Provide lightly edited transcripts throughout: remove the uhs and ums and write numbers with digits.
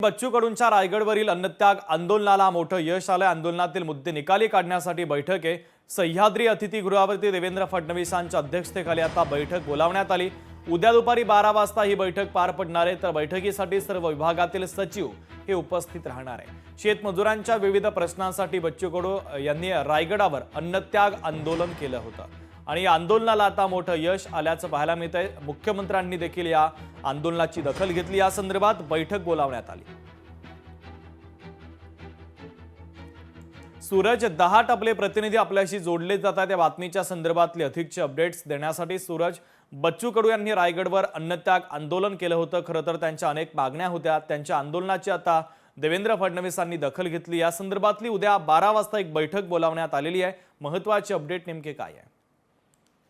बच्चू कडूंच्या रायगडवरील अन्नत्याग आंदोलनाला मोठं यश आलं। आंदोलनातील मुद्दे निकाली काढण्यासाठी बैठक आहे। सह्याद्री अतिथीगृहावरती देवेंद्र फडणवीसांच्या अध्यक्षतेखाली आता बैठक बोलावण्यात आली। उद्या दुपारी 12 वाजता ही बैठक पार पडणार आहे। तर बैठकीसाठी सर्व विभागातील सचिव हे उपस्थित राहणार आहे। शेतमजुरांच्या विविध प्रश्नांसाठी बच्चू कडू यांनी रायगडावर अन्नत्याग आंदोलन केलं होतं आणि या आंदोलनाला आता मोठं यश आल्याचं पाहायला मिळतंय। मुख्यमंत्र्यांनी देखील या आंदोलनाची दखल घेतली। या संदर्भात बैठक बोलावण्यात आली। सूरज 10 टपले प्रतिनिधी आपल्याशी जोडले जातात। या बातमीच्या संदर्भातले अधिकचे अपडेट्स देण्यासाठी सूरज, बच्चू कडू यांनी रायगडवर अन्नत्याग आंदोलन केलं होतं। खरं तर त्यांच्या अनेक मागण्या होत्या। त्यांच्या आंदोलनाची आता देवेंद्र फडणवीसांनी दखल घेतली। या संदर्भातली उद्या 12 वाजता एक बैठक बोलावण्यात आलेली आहे। महत्त्वाचे अपडेट नेमके काय आहे?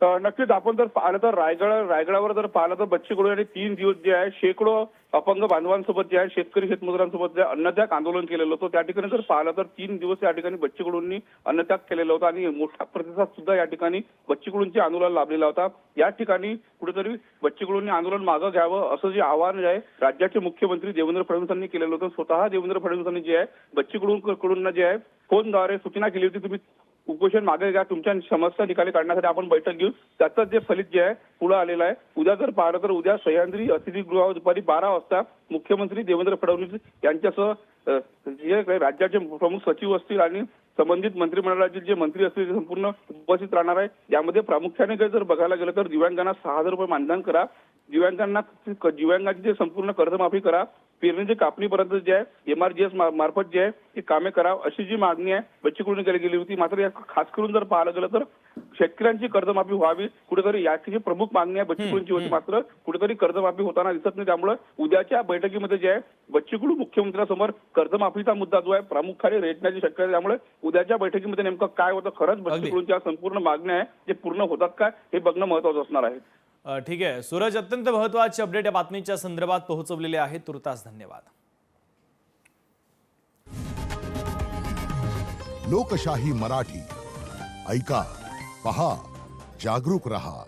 नक्कीच आपण जर पाहिलं तर रायगडावर जर पाहिलं तर बच्चू कडू यांनी 3 दिवस जे आहे शेकडो अपंग बांधवांसोबत जे आहे शेतकरी शेतमजुरांसोबत जे अन्नत्याग आंदोलन केलेलं होतं। त्या ठिकाणी जर पाहिलं तर 3 दिवस या ठिकाणी बच्चू कडूंनी अन्नत्याग केलेला होता आणि मोठा प्रतिसाद सुद्धा या ठिकाणी बच्चू कडूंच्या आंदोलनाला लाभलेला होता। या ठिकाणी कुठेतरी बच्चू कडूंनी आंदोलन मागे घ्यावं असं जे आवाहन आहे राज्याचे मुख्यमंत्री देवेंद्र फडणवीसांनी केलेलं होतं। स्वतः देवेंद्र फडणवीसांनी जे आहे बच्चू कडूंना जे आहे फोनद्वारे सूचना केली होती, तुम्ही उपोषण मागे घ्या, तुमच्या समस्या निकाली काढण्यासाठी आपण बैठक घेऊ। त्याचं जे फलित जे आहे पुढे आलेलं आहे। उद्या जर पाहिलं तर उद्या सह्याद्री अतिथीगृहावर दुपारी 12 वाजता मुख्यमंत्री देवेंद्र फडणवीस यांच्यासह जे राज्याचे प्रमुख सचिव असतील आणि संबंधित मंत्रिमंडळातील जे मंत्री असतील ते संपूर्ण उपस्थित राहणार आहे। यामध्ये प्रामुख्याने जर बघायला गेलं तर दिव्यांगांना 6,000 रुपये मानधन करा, दिव्यांगांची जे संपूर्ण कर्जमाफी करा, पेरणीचे कापणीपर्यंत जे आहे MRGS मार्फत जे आहे ती कामे करा, अशी जी मागणी आहे बच्चू कडूंनी केली गेली होती। मात्र या खास करून जर पाहायला गेलं तर शेतकऱ्यांची कर्जमाफी व्हावी कुठेतरी याची प्रमुख मागणी आहे बच्चू कडूंची होती। मात्र कुठेतरी कर्जमाफी होताना दिसत नाही। त्यामुळे उद्याच्या बैठकीमध्ये जे आहे बच्चू कडू मुख्यमंत्र्यांसमोर कर्जमाफीचा मुद्दा जो आहे प्रामुख्याने रेटण्याची शक्यता आहे। त्यामुळे उद्याच्या बैठकीमध्ये नेमकं काय होतं, खरंच बच्चू कडूंच्या संपूर्ण मागण्या आहे जे पूर्ण होतात का हे बघणं महत्त्वाचं असणार आहे। ठीक आहे सूरज, अत्यंत महत्त्वाचे अपडेट या बातमीच्या संदर्भात पोहोचवलेले आहेत। तुर्तास धन्यवाद। लोकशाही मराठी ऐका, पहा, जागरूक रहा।